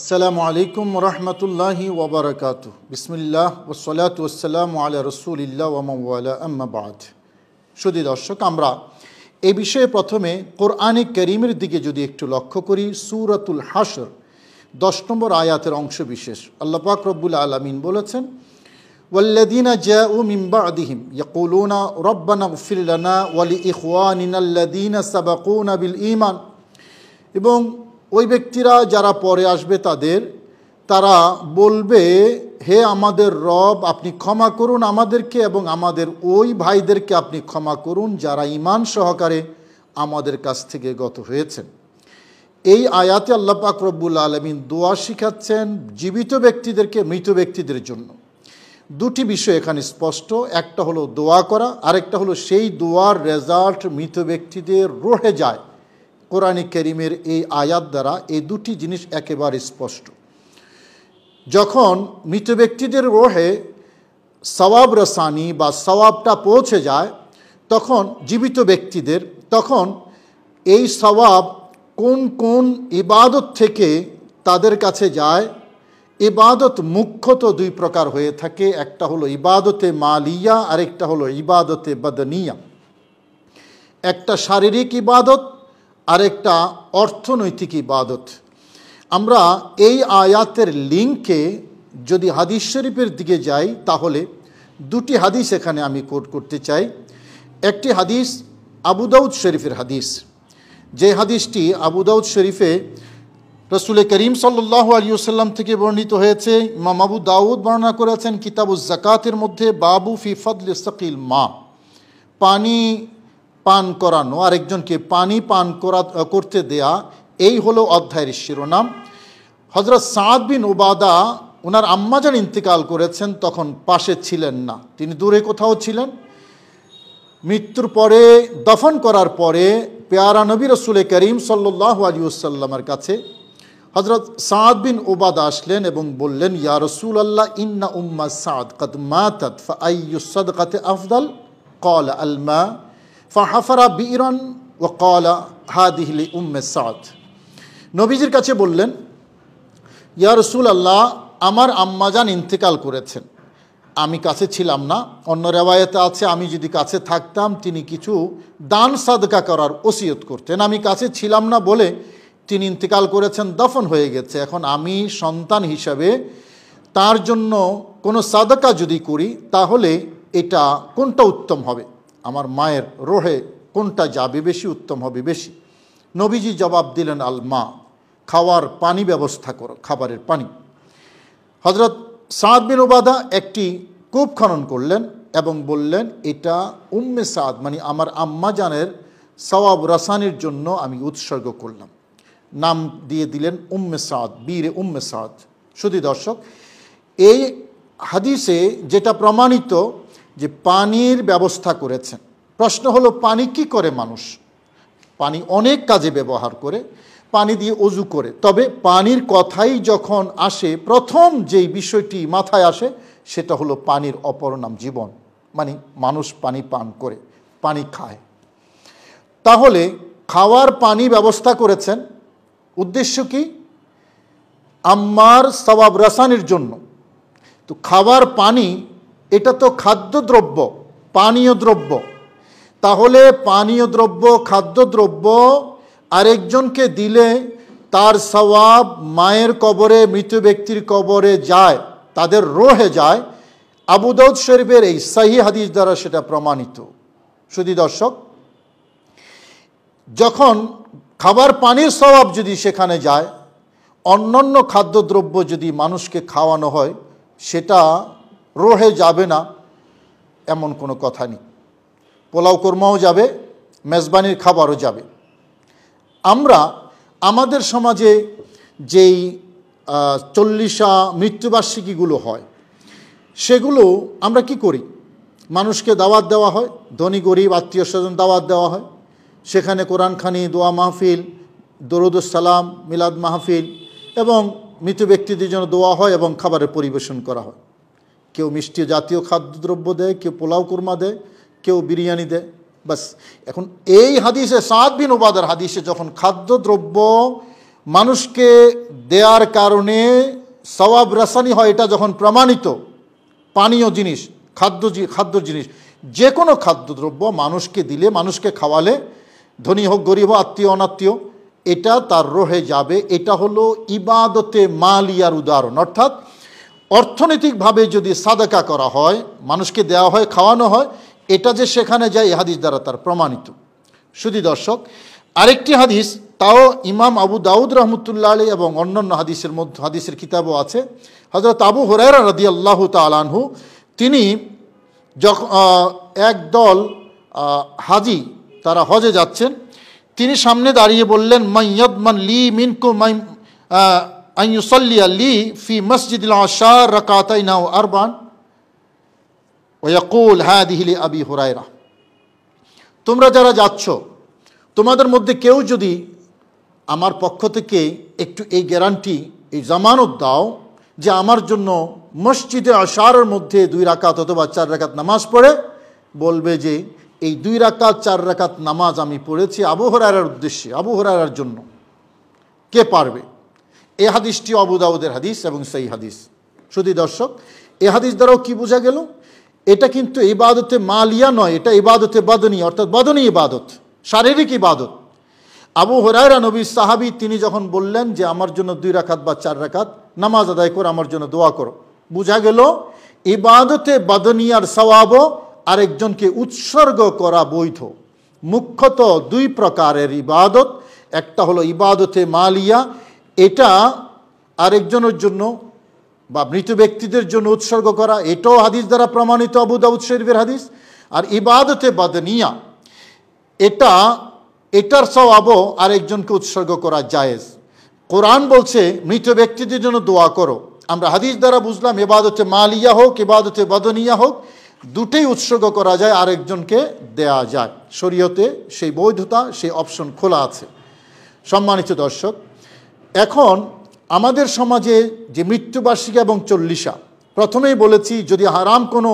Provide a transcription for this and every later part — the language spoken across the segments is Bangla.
আসসালামু আলাইকুম রহমতুল্লাহি ওবরাকাতুহ। বিসমিল্লাহ ওয়াসসালাতু ওয়াসসালামু আলা রাসূলিল্লাহ ওয়া মান ওয়ালা, আম্মা বা'দ। সুধী দর্শক, আমরা এই বিষয়ে প্রথমে কোরআনে কারীমের দিকে যদি একটু লক্ষ্য করি, সূরাতুল হাশর 10 নম্বর আয়াতের অংশ বিশেষ। আল্লাহ পাক রব্বুল আলামিন বলেছেন, ওয়াল্লাযীনা জাউ মিন বা'দিহিম ইয়াকুলুনা রব্বানা ইগফির লানা ওয়া লিইখওয়ানিনা আল্লাযীনা সাবাকুনা বিল ঈমান। এবং ওই ব্যক্তিরা যারা পরে আসবে তারা বলবে, হে আমাদের রব, আপনি ক্ষমা করুন আমাদেরকে এবং আমাদের ওই ভাইদেরকে আপনি ক্ষমা করুন যারা ঈমান সহকারে আমাদের কাছ থেকে গত হয়েছেন। এই আয়াতে আল্লাহ পাক রব্বুল আলামিন দোয়া শিখাচ্ছেন জীবিত ব্যক্তিদেরকে মৃত ব্যক্তিদের জন্য। দুটি বিষয় এখানে স্পষ্ট, একটা হলো দোয়া করা, আরেকটা হলো সেই দোয়ার রেজাল্ট মৃত ব্যক্তিদের রহে যায়। কোরআনে কারীমের এই আয়াত দ্বারা এই দুটি জিনিস একেবারে স্পষ্ট। যখন মৃত ব্যক্তিদের রোহে সওয়াব রসানি বা সওয়াবটা পৌঁছে যায়, তখন জীবিত ব্যক্তিদের, তখন এই সওয়াব কোন কোন ইবাদত থেকে তাদের কাছে যায়। ইবাদত মুখ্যত দুই প্রকার হয়ে থাকে, একটা হলো ইবাদতে মালিয়া, আরেকটা হলো ইবাদতে বদনিয়া। একটা শারীরিক ইবাদত, আরেকটা অর্থনৈতিক ইবাদত। আমরা এই আয়াতের লিঙ্কে যদি হাদিস শরীফের দিকে যাই, তাহলে দুটি হাদিস এখানে আমি কোট করতে চাই। একটি হাদিস আবু দাউদ শরীফের হাদিস, যে হাদিসটি আবু দাউদ শরীফে রাসূল করিম সাল্লাল্লাহু আলাইহি ওয়াসাল্লাম থেকে বর্ণিত হয়েছে। ইমাম আবু দাউদ বর্ণনা করেছেন কিতাবুজ যাকাতের মধ্যে, বাবু ফি ফাদলি সাকিল মা, পানি পান করানো, আরেকজনকে পানি পান করতে দেয়া, এই হলো অধ্যায়ের শিরোনাম। হযরত সাদ বিন উবাদা, ওনার আম্মাজান ইন্তেকাল করেছেন, তখন পাশে ছিলেন না, তিনি দূরে কোথাও ছিলেন। মৃত্যুর পরে, দফন করার পরে পেয়ারা নবী রাসূল করিম সাল্লাল্লাহু আলাইহি ওয়াসাল্লামের কাছে হযরত সাদ বিন উবাদা আসলেন এবং বললেন, ইয়া রাসূলুল্লাহ, ইন্না উম্মা সাদ কদ মাতাত ফাআইয়ু সাদকাতি আফদাল? ক্বালা আল মা ফাহাফারা বিরান ওয়া ক্বালা হাদিহি লি উম্মে সাদ। নবীজির কাছে বললেন, ইয়া রাসূলুল্লাহ, আমার আম্মাজান ইন্তেকাল করেছেন, আমি কাছে ছিলাম না। অন্য রিওয়ায়াতে আছে, আমি যদি কাছে থাকতাম তিনি কিছু দান সাদকা করার ওসিয়ত করতেন। আমি কাছে ছিলাম না বলে তিনি ইন্তেকাল করেছেন, দফন হয়ে গেছে। এখন আমি সন্তান হিসাবে তার জন্য কোনো সাদকা যদি করি, তাহলে এটা কোনটা উত্তম হবে? আমার মায়ের রোহে কোনটা যাবে বেশি, উত্তম হবে বেশি? নবীজি জবাব দিলেন, আল মা, খাওয়ার পানি ব্যবস্থা করো, খাবারের পানি। হযরত সাদ বিন উবাদা একটি কূপ খনন করলেন এবং বললেন, এটা উম্মে সাদ, মানে আমার আম্মা জানের সওয়াব রাসানির জন্য আমি উৎসর্গ করলাম। নাম দিয়ে দিলেন উম্মে সাদ, বীরে উম্মে সাদ। শুধু দর্শক, এই হাদিসে যেটা প্রমাণিত যে পানির ব্যবস্থা করেছেন। প্রশ্ন হলো, পানি কি করে মানুষ? পানি অনেক কাজে ব্যবহার করে, পানি দিয়ে অজু করে। তবে পানির কথাই যখন আসে, প্রথম যেই বিষয়টি মাথায় আসে সেটা হলো পানির অপর নাম জীবন, মানে মানুষ পানি পান করে, পানি খায়। তাহলে খাওয়ার পানি ব্যবস্থা করেছেন, উদ্দেশ্য কি? আম্মার সওয়াব রাসানির জন্য। তো খাবার পানি, এটা তো খাদ্যদ্রব্য, পানীয় দ্রব্য। তাহলে পানীয় দ্রব্য, খাদ্যদ্রব্য আরেকজনকে দিলে তার সওয়াব মায়ের কবরে, মৃত ব্যক্তির কবরে যায়, তাদের রোহে যায়। আবু দাউদ শরীফের এই সহিহ হাদিস দ্বারা সেটা প্রমাণিত। শুধু দর্শক, যখন খাবার পানির সওয়াব যদি সেখানে যায়, অন্যান্য খাদ্যদ্রব্য যদি মানুষকে খাওয়ানো হয়, সেটা রোহে যাবে না এমন কোনো কথা নেই। পোলাও কোরমাও যাবে, মেজবানির খাবারও যাবে। আমরা আমাদের সমাজে যেই 40 মৃত্যুবার্ষিকীগুলো হয়, সেগুলো আমরা কি করি? মানুষকে দাওয়াত দেওয়া হয়, ধনী গরিব আত্মীয় স্বজন দাওয়াত দেওয়া হয়। সেখানে কোরআনখানি, দোয়া মাহফিল, দরুদুস সালাম, মিলাদ মাহফিল এবং মৃত ব্যক্তিদের জন্য দোয়া হয় এবং খাবারের পরিবেশন করা হয়। কেউ মিষ্টি জাতীয় খাদ্যদ্রব্য দেয়, কেউ পোলাও কুরমা দেয়, কেউ বিরিয়ানি দেয়, বাস। এখন এই হাদিসে, সাদ বিন উবাদার হাদিসে, যখন খাদ্যদ্রব্য মানুষকে দেওয়ার কারণে সওয়াব রাসানি হয়, এটা যখন প্রমাণিত, পানীয় জিনিস, খাদ্য জিনিস, যে কোনো খাদ্যদ্রব্য মানুষকে দিলে, মানুষকে খাওয়ালে, ধনী হোক গরিব হোক, আত্মীয় অনাত্মীয়, এটা তার রহে যাবে। এটা হলো ইবাদতে মালিয়ার উদাহরণ। অর্থাৎ অর্থনৈতিকভাবে যদি সাদাকা করা হয়, মানুষকে দেওয়া হয়, খাওয়ানো হয়, এটা যে সেখানে যায়, এই হাদিস দ্বারা তার প্রমাণিত। শুধু দর্শক, আরেকটি হাদিস, তাও ইমাম আবু দাউদ রহমতুল্লাহ আলাইহি এবং অন্যান্য হাদিসের কিতাবও আছে। হযরত আবু হুরায়রা রাদিয়াল্লাহু তাআলা আনহু, তিনি যখন একদল হাজি তারা হজে যাচ্ছেন, তিনি সামনে দাঁড়িয়ে বললেন, মাইয়াদমান লি মিনকুম আন ইউসাল্লিয়া লি ফি মসজিদিল আশার রাকাতাইন আও আরবান ওয়া ইয়াকুল হাদিহি লি আবি হুরায়রা। তোমরা যারা যাচ্ছ, তোমাদের মধ্যে কেউ যদি আমার পক্ষ থেকে একটু এই গ্যারান্টি, এই জামানত দাও যে আমার জন্য মসজিদে আশারের মধ্যে 2 রাকাত অথবা 4 রাকাত নামাজ পড়ে, বলবে যে এই 2 রাকাত 4 রাকাত নামাজ আমি পড়েছি আবু হুরায়রার উদ্দেশ্যে, আবু হুরায়রার জন্য। কে পারবে? এই হাদিসটি আবু দাউদের হাদিস এবং সেই হাদিস। শুধু দর্শক, এই হাদিস দ্বারাও কি বোঝা গেল? এটা কিন্তু ইবাদতে মালিয়া নয়, এটা ইবাদতে বাদনী, অর্থাৎ বাদনী ইবাদত, শারীরিক ইবাদত। আবু হুরায়রা নবীর সাহাবী, তিনি যখন বললেন যে আমার জন্য 2 রাকাত বা 4 রাকাত নামাজ আদায় করে আমার জন্য দোয়া করো, বোঝা গেল ইবাদতে বাদনিয়ার সওয়াবও আরেকজনকে উৎসর্গ করা বৈধ। মুখ্যত 2 প্রকারের ইবাদত, একটা হলো ইবাদতে মালিয়া, এটা আরেকজনের জন্য বা মৃত ব্যক্তিদের জন্য উৎসর্গ করা, এটাও হাদিস দ্বারা প্রমাণিত, আবু দাউদ শরীফের হাদিস। আর ইবাদতে বাদনিয়া, এটার সওয়াবও আরেকজনকে উৎসর্গ করা জায়েজ। কোরআন বলছে মৃত ব্যক্তিদের জন্য দোয়া করো। আমরা হাদিস দ্বারা বুঝলাম ইবাদতে মালিয়া হোক, ইবাদতে বাদনিয়া হোক, দুটোই উৎসর্গ করা যায়, আরেকজনকে দেয়া যায়। শরীয়তে সেই বৈধতা, সেই অপশন খোলা আছে। সম্মানিত দর্শক, এখন আমাদের সমাজে যে মৃত্যুবার্ষিকী এবং 40 প্রথমেই বলেছি, যদি হারাম কোনো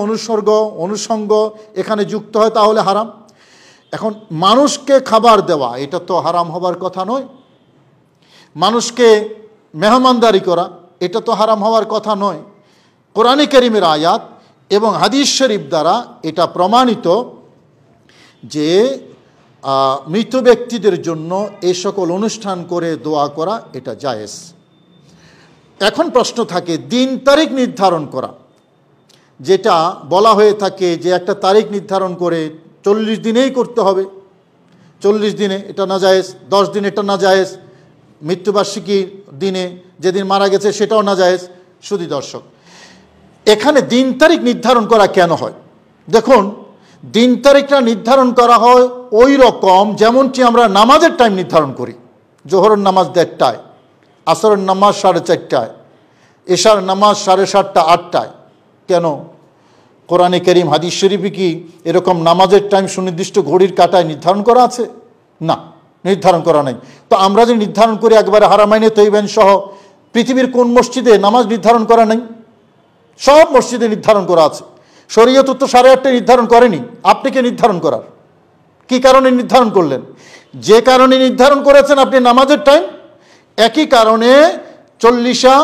অনুষঙ্গ এখানে যুক্ত হয় তাহলে হারাম। এখন মানুষকে খাবার দেওয়া, এটা তো হারাম হবার কথা নয়। মানুষকে মেহমানদারি করা, এটা তো হারাম হওয়ার কথা নয়। কোরআনে কারীমের আয়াত এবং হাদিস শরীফ দ্বারা এটা প্রমাণিত যে মৃত ব্যক্তিদের জন্য এই সকল অনুষ্ঠান করে দোয়া করা এটা জায়েজ। এখন প্রশ্ন থাকে দিন তারিখ নির্ধারণ করা, যেটা বলা হয়ে থাকে যে একটা তারিখ নির্ধারণ করে 40 দিনেই করতে হবে, 40 দিনে এটা না জায়েজ, 10 দিনে এটা না জায়েজ, মৃত্যুবার্ষিকীর দিনে যেদিন মারা গেছে সেটাও না জায়েজ। শুধু দর্শক, এখানে দিন তারিখ নির্ধারণ করা কেন হয়? দেখুন, দিন তারিখটা নির্ধারণ করা হয় ওই রকম যেমনটি আমরা নামাজের টাইম নির্ধারণ করি। জোহরের নামাজ 1:30টায়, আসরের নামাজ 4:30টায়, এশার নামাজ 7:30টা 8টায়। কেন? কোরআনে কারীম হাদিস শরীফে কি এরকম নামাজের টাইম সুনির্দিষ্ট ঘড়ির কাঁটায় নির্ধারণ করা আছে? না, নির্ধারণ করা নাই। তো আমরা যে নির্ধারণ করি একবারে হারামাইনে তৈবান সহ পৃথিবীর কোন মসজিদে নামাজ নির্ধারণ করা নেই? সব মসজিদে নির্ধারণ করা আছে। শরীয়ত তো 8:30টায় নির্ধারণ করেনি, আপনি কে নির্ধারণ করার? কি কারণে নির্ধারণ করলেন? যে কারণে নির্ধারণ করেছেন আপনি নামাজের টাইম, একই কারণে 40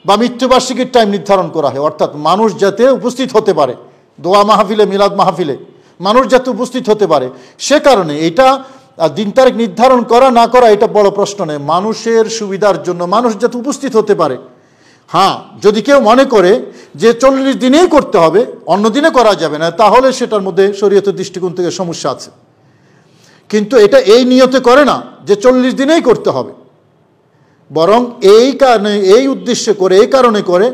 বা মৃত্যুবার্ষিকীর টাইম নির্ধারণ করা হয়, অর্থাৎ মানুষ যাতে উপস্থিত হতে পারে, দোয়া মাহফিলে, মিলাদ মাহফিলে মানুষ যাতে উপস্থিত হতে পারে, সে কারণে এটা দিন তারিখ নির্ধারণ করা না করা এটা বড় প্রশ্ন নেই। মানুষের সুবিধার জন্য মানুষ যাতে উপস্থিত হতে পারে। হ্যাঁ, যদি কেউ মনে করে যে 40 দিনেই করতে হবে, অন্য দিনে করা যাবে না, তাহলে সেটার মধ্যে শরীয়তের দৃষ্টিকোণ থেকে সমস্যা আছে। কিন্তু এটা এই নিয়তে করে না যে 40 দিনেই করতে হবে, বরং এই কারণে, এই উদ্দেশ্যে করে, এই কারণে করে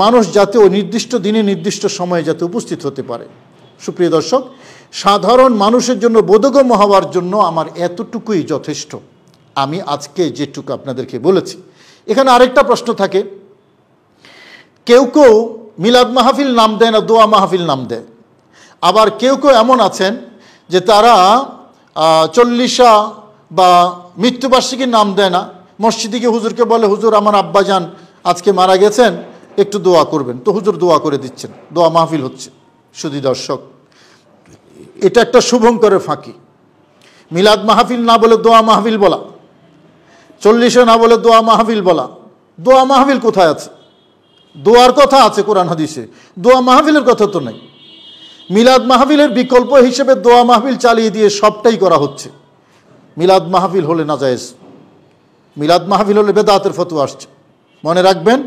মানুষ যাতে ওই নির্দিষ্ট দিনে নির্দিষ্ট সময়ে যাতে উপস্থিত হতে পারে। সুপ্রিয় দর্শক, সাধারণ মানুষের জন্য বোধগম্য হওয়ার জন্য আমার এতটুকুই যথেষ্ট। আমি আজকে যেটুকু আপনাদেরকে বলেছি। এখানে আরেকটা প্রশ্ন থাকে, কেউ কেউ মিলাদ মাহফিল নাম দেয় না, দোয়া মাহফিল নাম দেয়। আবার কেউ কেউ এমন আছেন যে তারা 40 বা মৃত্যুবার্ষিকীর নাম দেয় না, মসজিদে গিয়ে হুজুরকে বলে, হুজুর আমার আব্বাজান আজকে মারা গেছেন, একটু দোয়া করবেন। তো হুজুর দোয়া করে দিচ্ছেন, দোয়া মাহফিল হচ্ছে। শুধু দর্শক, এটা একটা শুভঙ্করের ফাঁকি। মিলাদ মাহফিল না বলে দোয়া মাহফিল বলা, 40-এ না বলে দোয়া মাহফিল বলা। দোয়া মাহফিল কোথায় আছে? দোয়ার কথা আছে কোরআন হাদিসে, দোয়া মাহফিলের কথা তো নেই। মিলাদ মাহফিলের বিকল্প হিসেবে দোয়া মাহফিল চালিয়ে দিয়ে সবটাই করা হচ্ছে। মিলাদ মাহফিল হলে নাজায়েজ, মিলাদ মাহফিল হলে বেদাতের ফতোয়া আসছে। মনে রাখবেন,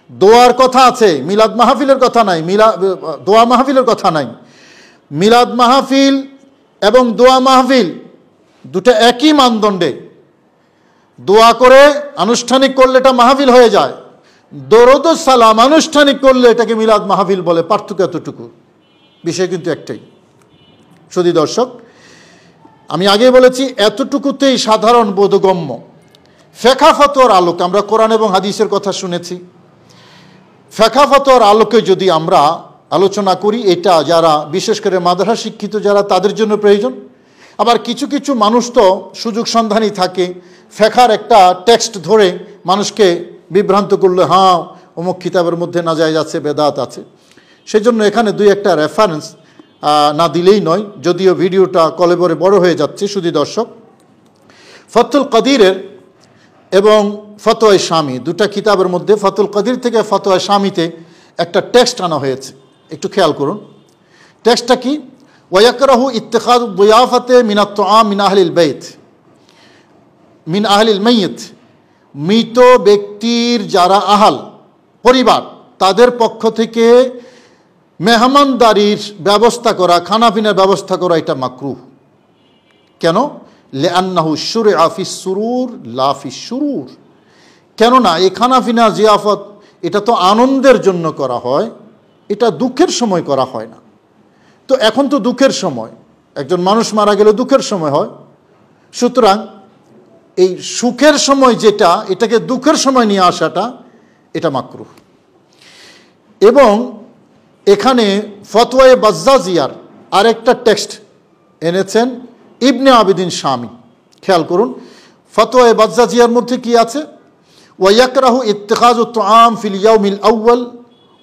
দোয়ার কথা আছে, মিলাদ মাহফিলের কথা নাই, দোয়া মাহফিলের কথা নাই। মিলাদ মাহফিল এবং দোয়া মাহফিল দুটো একই মানদণ্ডে। দোয়া করে আনুষ্ঠানিক করলে এটা মাহফিল হয়ে যায়, দরুদ ও সালাম আনুষ্ঠানিক করলে এটাকে মিলাদ মাহফিল বলে। পার্থক্য এতটুকু, বিষয় কিন্তু একটাই। শুধু দর্শক, আমি আগে বলেছি এতটুকুতেই সাধারণ বোধগম্য। ফিকহ ফতোয়ার আলোকে আমরা কোরআন এবং হাদিসের কথা শুনেছি, ফিকহ ফতোয়ার আলোকে যদি আমরা আলোচনা করি, এটা যারা বিশেষ করে মাদ্রাসা শিক্ষিত যারা, তাদের জন্য প্রয়োজন। আবার কিছু কিছু মানুষ তো সুযোগ সন্ধানী থাকে, ফিকহের একটা টেক্সট ধরে মানুষকে বিভ্রান্ত করলে, হ্যাঁ অমুক কিতাবের মধ্যে নাজায়েজ আছে, বেদাত আছে। সেজন্য এখানে দুই একটা রেফারেন্স না দিলেই নয়, যদিও ভিডিওটা কলেবরে বড় হয়ে যাচ্ছে। শুধু দর্শক, ফতুল কদিরের এবং ফতোয়া শামী দুটা কিতাবের মধ্যে ফতুল কদির থেকে ফতোয়া শামীতে একটা টেক্সট আনা হয়েছে, একটু খেয়াল করুন। টেক্সটটা কি? ওয়াকরাহু ইত্তিখাদ দিয়াফাতে মিনাত তুআম মিন আহলিল বাইত মিন আহলিল মাইয়িত, মৃত ব্যক্তির যারা আহাল পরিবার, তাদের পক্ষ থেকে মেহমানদারির ব্যবস্থা করা, খানাপিনার ব্যবস্থা করা, এটা মাকরুহ। কেন? লিআন্নাহু শুরআ ফিস সুরুর লা ফিস শুরুর। কেননা এই খানাপিনা জিয়াফত এটা তো আনন্দের জন্য করা হয়, এটা দুঃখের সময় করা হয় না। তো এখন তো দুঃখের সময়, একজন মানুষ মারা গেলে দুঃখের সময় হয়, সুতরাং এই সুখের সময় যেটা, এটাকে দুঃখের সময় নিয়ে আসাটা, এটা মাকরুহ। এবং এখানে ফতোয়ায়ে বাজ্জাজিয়ার আরেকটা টেক্সট এনেছেন ইবনে আবিদিন শামী। খেয়াল করুন, ফতোয়ায়ে বাজ্জাজিয়ার মধ্যে কি আছে? ওয়াকরাহু ইত্তিখাযু তুআম ফিল ইয়াউমিল আউয়াল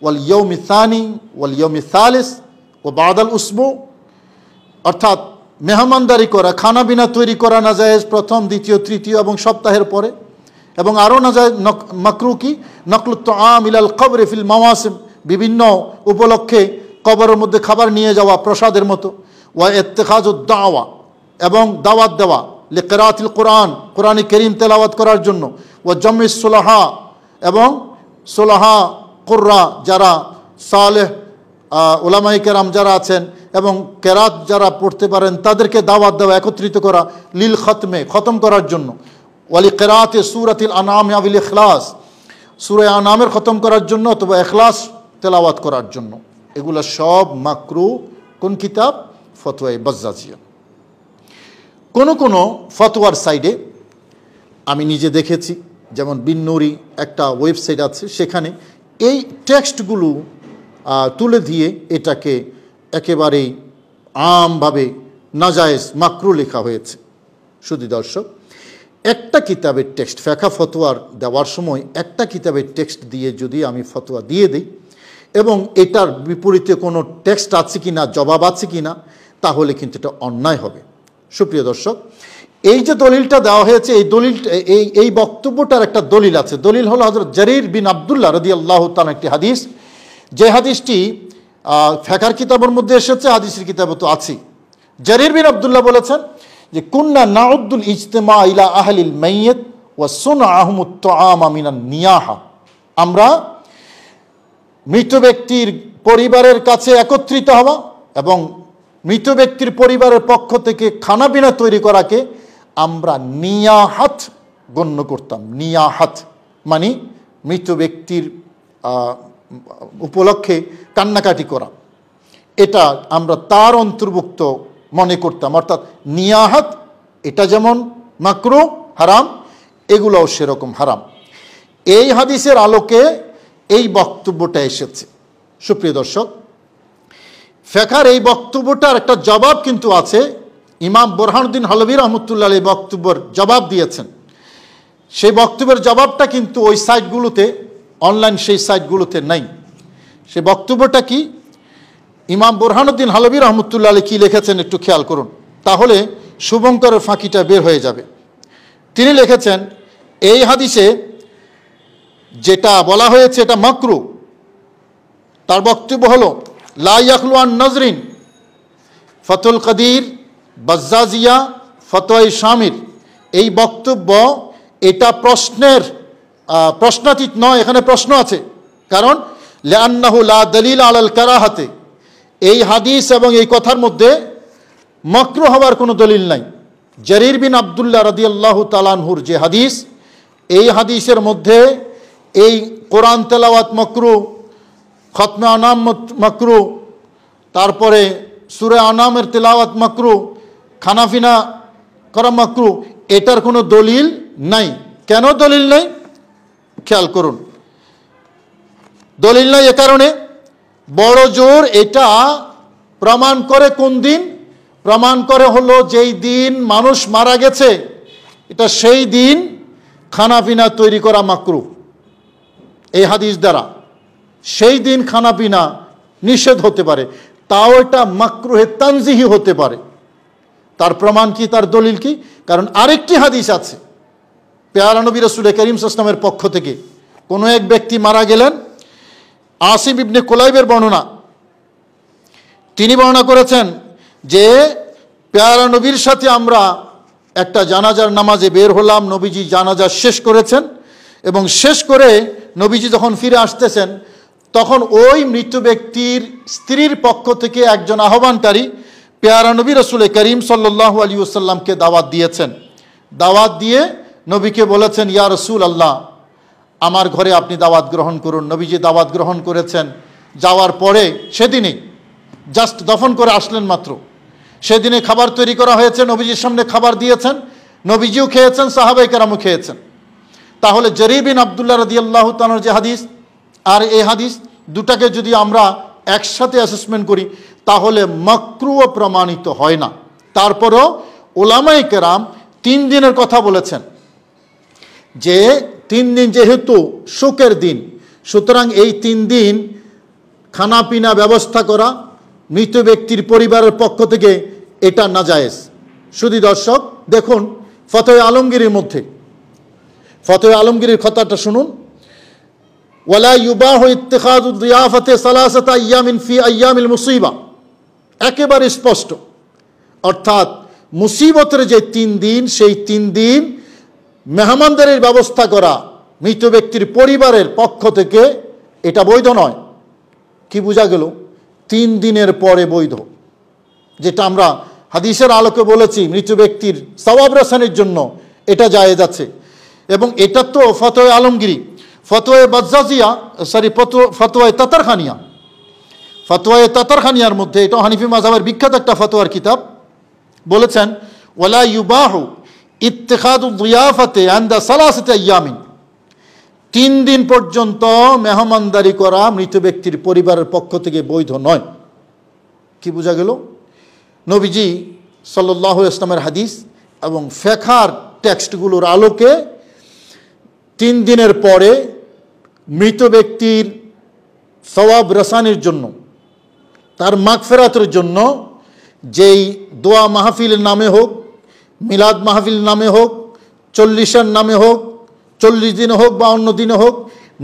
ওয়াল ইয়াউমিস সানি ওয়াল ইয়াউমিস সালিস ওয়া বাদাল উসবু, অর্থাৎ মেহমানদারি করা, খানাবিনা তৈরি করা নাজায়েজ প্রথম, দ্বিতীয়, তৃতীয় এবং সপ্তাহের পরে। এবং আরও নাজায়েজ মাকরুহ কি? নকলুত তুআম ইলাল কবরে ফিল মাওয়াসিম, বিভিন্ন উপলক্ষে কবরের মধ্যে খাবার নিয়ে যাওয়া প্রসাদের মতো। ওয়া ইত্তিখাযুদ দাওয়া, এবং দাওয়াত দেওয়া, লিকিরাতিল কোরআন, কোরআনে কারীম তেলাওয়াত করার জন্য। ওয়া জামিস সুলাহা, এবং সুলাহা কুররা যারা সালেহ উলামায়ে কেরাম যারা আছেন এবং কেরাত যারা পড়তে পারেন, তাদেরকে দাওয়াত দেওয়া, একত্রিত করা, লিল খতমে, খতম করার জন্য। ওয়ালি কিরাতে সূরাতিল আনআম আবিল ইখলাস, সূরা আনআমের খতম করার জন্য অথবা ইখলাস তেলাওয়াত করার জন্য। এগুলো সব মাকরুহ। কোন কিতাব? ফতোয়ায়ে বাজ্জাজিয়া। কোনো কোনো ফতোয়ার সাইডে আমি নিজে দেখেছি, যেমন বিন্নুরি একটা ওয়েবসাইট আছে, সেখানে এই টেক্সটগুলো তুলে দিয়ে এটাকে একেবারেই আমভাবে নাজায়েজ মাকরুহ লেখা হয়েছে। শুধু দর্শক, একটা কিতাবের টেক্সট, ফিকহ ফতোয়ার দেওয়ার সময় একটা কিতাবের টেক্সট দিয়ে যদি আমি ফতোয়া দিয়ে দিই এবং এটার বিপরীতে কোনো টেক্সট আছে কি না, জবাব আছে কি না, তাহলে কিন্তু এটা অন্যায় হবে। সুপ্রিয় দর্শক, এই যে দলিলটা দেওয়া হয়েছে, এই দলিলটা, এই বক্তব্যটার একটা দলিল আছে। দলিল হলো হযরত জারীর বিন আব্দুল্লাহ রাদিয়াল্লাহু তাআলা একটি হাদিস, যে হাদিসটি ফিকহের কিতাবের মধ্যে এসেছে, হাদিসের কিতাবে তো আছে। জারীর বিন আব্দুল্লাহ বলেছেন যে কুন্না নাউদ্দুল ইজতিমা ইলা আহলিল মাইয়িত ওয়া সুনআহুমুত তুআমা মিনান নিয়াহা, আমরা মৃত ব্যক্তির পরিবারের কাছে একত্রিত হওয়া এবং মৃত ব্যক্তির পরিবারের পক্ষ থেকে খানাপিনা তৈরি করাকে আমরা নিয়াহাত গণ্য করতাম। নিয়াহাত মানে মৃত ব্যক্তির উপলক্ষে কান্নাকাটি করা, এটা আমরা তার অন্তর্ভুক্ত মনে করতাম। অর্থাৎ নিয়াহাত এটা যেমন মাকরুহ হারাম, এগুলোও সেরকম হারাম। এই হাদিসের আলোকে এই বক্তব্যটা এসেছে। সুপ্রিয় দর্শক, ফিকহের এই বক্তব্যটার একটা জবাব কিন্তু আছে। ইমাম বুরহানুদ্দিন হলভী রহমতুল্লাহ এই বক্তব্যের জবাব দিয়েছেন। সেই বক্তব্যের জবাবটা কিন্তু ওই সাইটগুলোতে, অনলাইন সেই সাইটগুলোতে নাই। সে বক্তব্যটা কি? ইমাম বুরহানুদ্দিন হলভী রহমতুল্লাহ কি লিখেছেন একটু খেয়াল করুন, তাহলে শুভঙ্করের ফাঁকিটা বের হয়ে যাবে। তিনি লিখেছেন, এই হাদিসে যেটা বলা হয়েছে এটা মাকরু, তার বক্তব্য হলো লা ইয়াখলু আন নজরিন, ফতুল কাদির, বাজ্জাজিয়া, ফতোয়া শামির। এই বক্তব্য এটা প্রশ্নাতীত নয়, এখানে প্রশ্ন আছে। কারণ লিআন্নাহু লা দলিল আলাল কারাহাতে, এই হাদিস এবং এই কথার মধ্যে মাকরু হওয়ার কোনো দলিল নাই। জারির বিন আব্দুল্লাহ রাদিয়াল্লাহু তাআলা আনহুর যে হাদিস, এই হাদিসের মধ্যে এই কোরআন তেলাওয়াত মাকরু, খতমে আনাম মাকরু, তারপরে সূরা আনামের তেলাওয়াত মাকরু, খানাফিনা করা মাকরু, এটার কোনো দলিল নাই। কেন দলিল নাই? খেয়াল করুন, দলিল নাই এ কারণে, বড় জোর এটা প্রমাণ করে কোন দিন? প্রমাণ করে হলো যেই দিন মানুষ মারা গেছে, এটা সেই দিন খানাপিনা তৈরি করা মাকরু। এই হাদিস দ্বারা সেই দিন খানাপিনা নিষেধ হতে পারে, তাও এটা মাকরুহে তানজিহি হতে পারে। তার প্রমাণ কি, তার দলিল কি? কারণ আরেকটি হাদিস আছে পেয়ারা নবী রাসূল করিম সাল্লাল্লাহু আলাইহি ওয়াসাল্লামের পক্ষ থেকে, কোনো এক ব্যক্তি মারা গেলেন। আসিম ইবনে কুলাইবের বর্ণনা, তিনি বর্ণনা করেছেন যে পেয়ারা নবীর সাথে আমরা একটা জানাজার নামাজে বের হলাম, নবীজি জানাজা শেষ করেছেন এবং শেষ করে নবীজি যখন ফিরে আসতেছেন তখন ওই মৃত ব্যক্তির স্ত্রীর পক্ষ থেকে একজন আহ্বানকারী পেয়ারা নবী রাসূল করিম সাল্লাল্লাহু আলাইহি ওয়াসাল্লামকে দাওয়াত দিয়েছেন। দাওয়াত দিয়ে নবীকে বলেছেন, ইয়া রাসূলুল্লাহ, আমার ঘরে আপনি দাওয়াত গ্রহণ করুন। নবীজি দাওয়াত গ্রহণ করেছেন। যাওয়ার পরে সেদিনই জাস্ট দফন করে আসলেন মাত্র, সেদিনে খাবার তৈরি করা হয়েছে, নবীজির সামনে খাবার দিয়েছেন, নবীজিও খেয়েছেন, সাহাবায়ে কেরামও খেয়েছেন। তাহলে জারির বিন আব্দুল্লাহ রাদিয়াল্লাহু তাআলার যে হাদিস আর এই হাদিস দুটাকে যদি আমরা একসাথে অ্যাসেসমেন্ট করি তাহলে মাকরুও প্রমাণিত হয় না। তারপরও উলামায়ে কেরাম 3 দিনের কথা বলেছেন, যে 3 দিন যেহেতু শোকের দিন, সুতরাং এই 3 দিন খানাপিনা ব্যবস্থা করা মৃত ব্যক্তির পরিবারের পক্ষ থেকে এটা নাজায়েজ। শুধু দর্শক দেখুন ফতোয়া আলমগীরের মধ্যে, ফতোয়া আলমগীরের কথাটা শুনুন, ওয়ালা ইউবাহু ইত্তিখাযু যিয়াফাতি সালাসাতা আইয়ামিন ফি আইয়ামিল মুসিবা, একেবারে স্পষ্ট। অর্থাৎ মুসিবতের যে 3 দিন, সেই 3 দিন মেহমানদারির ব্যবস্থা করা মৃত ব্যক্তির পরিবারের পক্ষ থেকে এটা বৈধ নয়। কি বোঝা গেল? 3 দিনের পরে বৈধ, যেটা আমরা হাদিসের আলোকে বলেছি মৃত ব্যক্তির সওয়াব রসানের জন্য এটা জায়েজ আছে। এবং এটা তো ফতোয়া আলমগীরি। ফতোয়া বাজ্জাজিয়া, ফতোয়া তাতারখানিয়া, ফতোয়া তাতারখানিয়ার মধ্যে, এটা হানিফি মাযহাবের বিখ্যাত একটা ফতোয়ার কিতাব, বলেছেন ওয়ালা ইউবাহু ইত্তিখাযু যিয়াফাতি ইনদা সালাসাতি আইয়ামিন, 3 দিন পর্যন্ত মেহমানদারি করা মৃত ব্যক্তির পরিবারের পক্ষ থেকে বৈধ নয়। কি বোঝা গেল? নবীজি সাল্লাল্লাহু আলাইহি ওয়াসাল্লামের হাদিস এবং ফিকহার টেক্সটগুলোর আলোকে 3 দিনের পরে মৃত ব্যক্তির সওয়াব রসানির জন্য, তার মাগফিরাতের জন্য যেই দোয়া মাহফিলের নামে হোক, মিলাদ মাহফিল নামে হোক, 40-এর নামে হোক, 40 দিনে হোক বা অন্য দিনে হোক,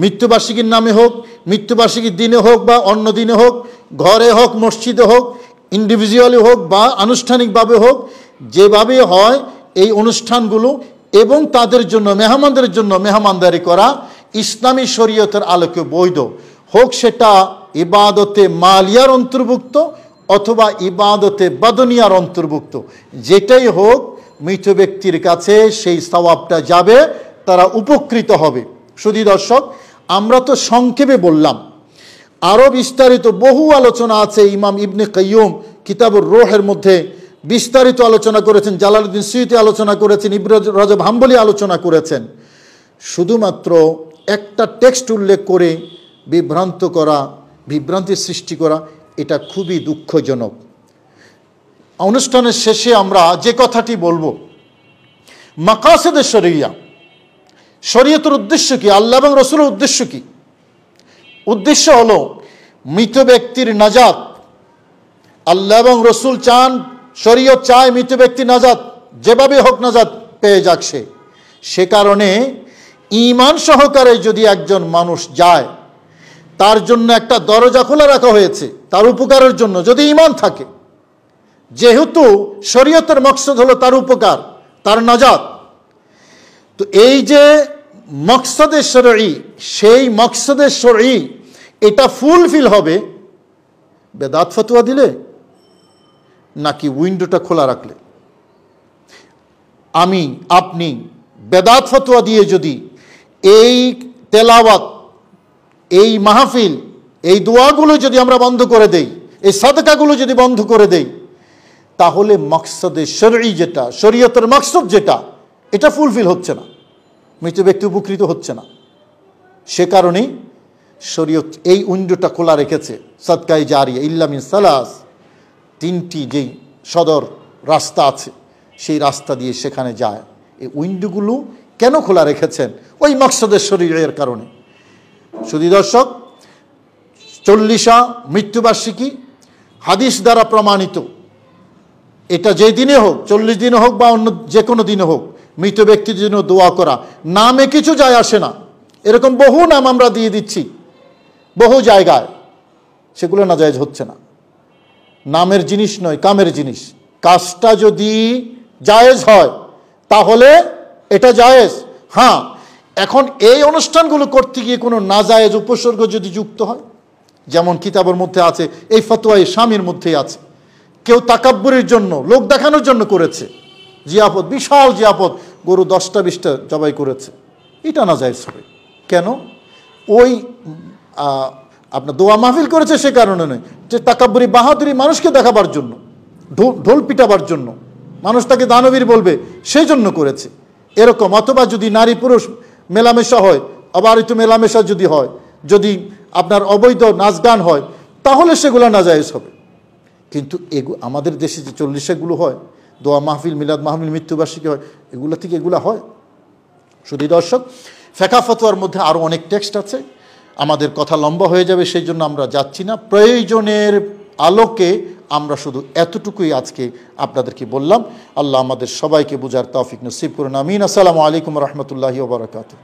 মৃত্যুবার্ষিকীর নামে হোক, মৃত্যুবার্ষিকীর দিনে হোক বা অন্য দিনে হোক, ঘরে হোক, মসজিদে হোক, ইন্ডিভিজুয়ালি হোক বা আনুষ্ঠানিকভাবে হোক, যেভাবে হয় এই অনুষ্ঠানগুলো এবং তাদের জন্য মেহমানদের জন্য মেহমানদারি করা ইসলামী শরীয়তের আলোকে বৈধ, হোক সেটা ইবাদতে মালিয়ার অন্তর্ভুক্ত অথবা ইবাদতে বাদনিয়ার অন্তর্ভুক্ত, যেটাই হোক মৃত ব্যক্তির কাছে সেই সওয়াবটা যাবে, তারা উপকৃত হবে। শুধু দর্শক, আমরা তো সংক্ষেপে বললাম, আরও বিস্তারিত বহু আলোচনা আছে। ইমাম ইবনে কাইয়ুম কিতাবুর রূহের মধ্যে বিস্তারিত আলোচনা করেছেন, জালালউদ্দিন সুয়ুতি আলোচনা করেছেন, ইবনে রজব হাম্বলি আলোচনা করেছেন। শুধুমাত্র একটা টেক্সট উল্লেখ করে বিভ্রান্তির সৃষ্টি করা, এটা খুবই দুঃখজনক। অনুষ্ঠানের শেষে আমরা যে কথাটি বলবো, মাকাসিদে শরিয়া, শরীয়তের উদ্দেশ্য কি, আল্লাহ এবং রাসূলের উদ্দেশ্য কি? উদ্দেশ্য হলো মৃত ব্যক্তির নাজাত। আল্লাহ এবং রাসূল চান, শরীয়ত চায় মৃত ব্যক্তি নাজাত, যেভাবে হোক নাজাত পেয়ে যাক সে কারণে ঈমান সহকারে যদি একজন মানুষ যায়, তার জন্য একটা দরজা খোলা রাখা হয়েছে তার উপকারের জন্য, যদি ঈমান থাকে। যেহেতু শরীয়তের মকসদ হলো তার উপকার, তার নাজাত, তো এই যে মকসদে শরঈ, সেই মকসদে শরঈ এটা ফুলফিল হবে বেদাত ফতোয়া দিলে নাকি উইন্ডোটা খোলা রাখলে। আমি আপনি বেদাত ফতোয়া দিয়ে যদি এই তেলাওয়াত, এই মাহফিল, এই দোয়াগুলো যদি আমরা বন্ধ করে দেই, এই সাদকাগুলো যদি বন্ধ করে দেই, তাহলে মকসদে শরঈ যেটা, শরীয়তের মকসদ যেটা, এটা ফুলফিল হচ্ছে না, মৃত ব্যক্তি উপকৃত হচ্ছে না। সে কারণেই শরীয়ত এই উইন্ডোটা খোলা রেখেছে, সাদকায়ে জারিয়া ইল্লা মিন সালাস, তিনটি যেই সদর রাস্তা আছে সেই রাস্তা দিয়ে সেখানে যায়। এই উইন্ডোগুলো কেন খোলা রেখেছেন? ওই মকসদের শরীরের কারণে। শুধু দর্শক, 40 মৃত্যুবার্ষিকী হাদিস দ্বারা প্রমাণিত। এটা যে দিনে হোক, 40 দিনে হোক বা অন্য যে কোনো দিনে হোক, মৃত ব্যক্তির জন্য দোয়া করা, নামে কিছু যায় আসে না। এরকম বহু নাম আমরা দিয়ে দিচ্ছি বহু জায়গায়, সেগুলো নাজায়েজ হচ্ছে না। নামের জিনিস নয়, কামের জিনিস। কাজটা যদি জায়েজ হয় তাহলে এটা জায়েজ। হ্যাঁ, এখন এই অনুষ্ঠানগুলো করতে গিয়ে কোনো নাজায়েজ উপসর্গ যদি যুক্ত হয়, যেমন কিতাবের মধ্যে আছে, এই ফতোয়ায় স্বামীর মধ্যেই আছে, কেউ তাকাব্বুরের জন্য, লোক দেখানোর জন্য করেছে জিয়াফত, বিশাল জিয়াফত, গরু 10টা-20টা জবাই করেছে, এটা নাজায়েজ হবে। কেন? ওই আপনার দোয়া মাহফিল করেছে সে কারণে নয়, যে তাকাব্বুরি বাহাদুরি মানুষকে দেখাবার জন্য, ঢোল পিটাবার জন্য, মানুষ তাকে দানবীর বলবে সেই জন্য করেছে এরকম। অথবা যদি নারী পুরুষ মেলামেশা হয়, অবারিত মেলামেশা যদি হয়, যদি আপনার অবৈধ নাচ গান হয়, তাহলে সেগুলো নাজায়েজ হবে। কিন্তু আমাদের দেশে যে 40গুলো হয়, দোয়া মাহফিল, মিলাদ মাহফিল, মৃত্যুবার্ষিকী হয়, এগুলো থেকে এগুলো হয়। শুধু দর্শক, ফিকহ ফতোয়ার মধ্যে আরও অনেক টেক্সট আছে, আমাদের কথা লম্বা হয়ে যাবে, সেই জন্য আমরা যাচ্ছি না। প্রয়োজনের আলোকে আমরা শুধু এতটুকুই আজকে আপনাদেরকে বললাম। আল্লাহ আমাদের সবাইকে বুঝার তৌফিক নসিব করুন, আমিন। আসসালামু আলাইকুম রহমতুল্লাহি ওয়া বারাকাতুহু।